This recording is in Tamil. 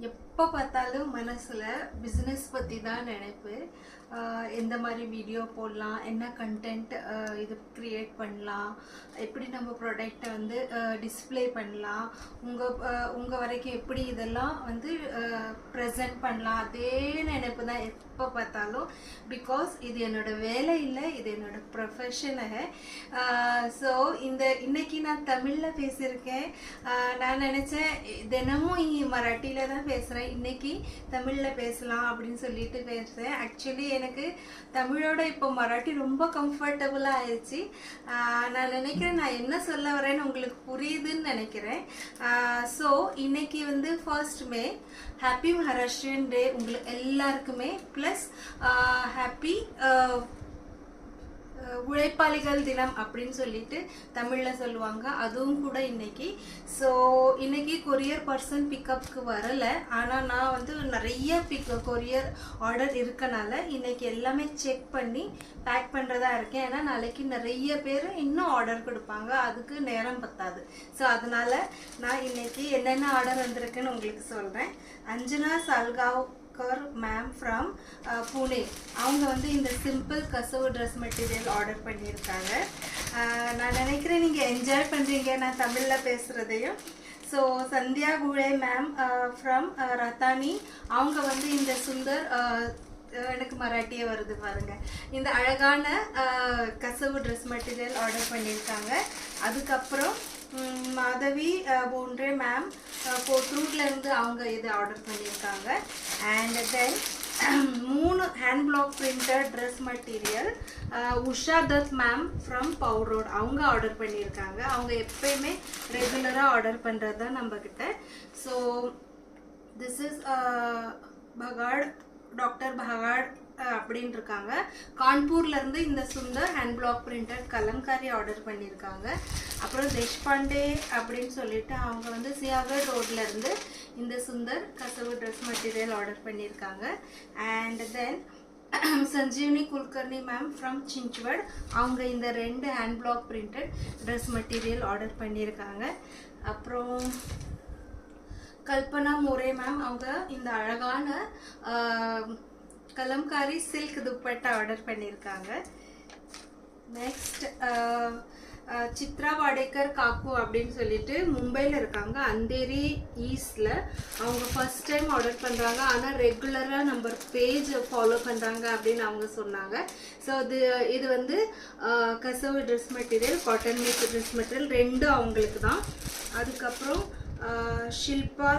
எப்போ பார்த்தாலும் மனசில் பிஸ்னஸ் பற்றி தான் நினைப்பு. எந்த மாதிரி வீடியோ போடலாம், என்ன கண்டென்ட் இது க்ரியேட் பண்ணலாம், எப்படி நம்ம ப்ராடக்டை வந்து டிஸ்பிளே பண்ணலாம், உங்கள் வரைக்கும் எப்படி இதெல்லாம் வந்து ப்ரெசென்ட் பண்ணலாம், அதே நினைப்பு தான் எப்போ பார்த்தாலும். பிகாஸ் இது என்னோடய வேலை இல்லை, இது என்னோடய ப்ரொஃபஷனு. ஸோ இன்னைக்கு நான் தமிழில் பேசியிருக்கேன். நான் நினச்சேன் தினமும் மராட்டியில் தான் பேசுகிறேன், இன்னைக்கு தமிழில் பேசலாம் அப்படின்னு சொல்லிட்டு பேசுகிறேன். ஆக்சுவலி எனக்கு தமிழோட இப்போ மராட்டி ரொம்ப கம்ஃபர்டபுளாக ஆயிடுச்சு. நான் நினைக்கிறேன் நான் என்ன சொல்ல வரேன்னு உங்களுக்கு புரியுதுன்னு நினைக்கிறேன். ஸோ இன்னைக்கு வந்து 1 மே ஹாப்பி மகாராஷ்டிரியன் டே உங்களுக்கு எல்லாருக்குமே. ப்ளஸ் ஹாப்பி உழைப்பாளிகள் தினம் அப்படின்னு சொல்லிட்டு தமிழில் சொல்லுவாங்க, அதுவும் கூட இன்னைக்கு. ஸோ இன்னைக்கு கொரியர் பர்சன் பிக்கப்புக்கு வரலை, ஆனால் நான் வந்து நிறைய கொரியர் ஆர்டர் இருக்கனால இன்னைக்கு எல்லாமே செக் பண்ணி பேக் பண்ணுறதா இருக்கேன். ஏன்னா நாளைக்கு நிறைய பேர் இன்னும் ஆர்டர் கொடுப்பாங்க, அதுக்கு நேரம் பத்தாது. ஸோ அதனால நான் இன்னைக்கு என்னென்ன ஆர்டர் வந்திருக்குன்னு உங்களுக்கு சொல்கிறேன். அஞ்சனா சால்காவ் மேம் ஃப்ரம் புனே, அவங்க வந்து இந்த simple kasavu dress material order பண்ணியிருக்காங்க. நான் நினைக்கிறேன் நீங்கள் என்ஜாய் பண்ணுறீங்க நான் தமிழில் பேசுகிறதையும். ஸோ சந்தியா குழே மேம் ஃப்ரம் ரத்தானி, அவங்க வந்து இந்த சுந்தர், எனக்கு மராட்டியே வருது பாருங்க, இந்த அழகான கசவு ட்ரெஸ் மெட்டீரியல் ஆர்டர் பண்ணியிருக்காங்க. அதுக்கப்புறம் மாதவி போன்றே மேம் போட்ரூட்லேருந்து அவங்க இது ஆர்டர் பண்ணியிருக்காங்க. And then 3 hand block printed dress material Usha Dutt ma'am from power road, அவங்க ஆர்டர் பண்ணியிருக்காங்க. அவங்க எப்பயுமே ரெகுலராக ஆர்டர் பண்ணுறது தான் நம்மக்கிட்ட. ஸோ திஸ் இஸ் பகாட், டாக்டர் பகாட் அப்படின்னு இருக்காங்க. கான்பூர்லேருந்து இந்த Sundar hand block printed Kalamkari order பண்ணியிருக்காங்க. அப்புறம் தேஷ்பாண்டே அப்படின்னு சொல்லிட்டு அவங்க வந்து சியாகர் ரோட்லேருந்து இந்த சுந்தர் கசவு ட்ரெஸ் மெட்டீரியல் ஆர்டர் பண்ணியிருக்காங்க. And then Sanjeevani Kulkarni ma'am from Chinchwad, அவங்க இந்த 2 hand block printed dress material order பண்ணியிருக்காங்க. அப்புறம் கல்பனா மோரே மேம், அவங்க இந்த அழகான கலம்காரி சில்க் துப்பட்டா ஆர்டர் பண்ணியிருக்காங்க. நெக்ஸ்ட் சித்ரா வாடேக்கர் காக்கு அப்படின்னு சொல்லிட்டு மும்பையில் இருக்காங்க, அந்தேரி ஈஸ்டில். அவங்க ஃபர்ஸ்ட் டைம் ஆர்டர் பண்ணுறாங்க, ஆனால் ரெகுலராக நம்ம பேஜ் ஃபாலோ பண்ணுறாங்க அப்படின்னு அவங்க சொன்னாங்க. ஸோ இது வந்து kasavu dress material, cotton make dress material 2 அவங்களுக்கு தான். அதுக்கப்புறம் ஷில்பா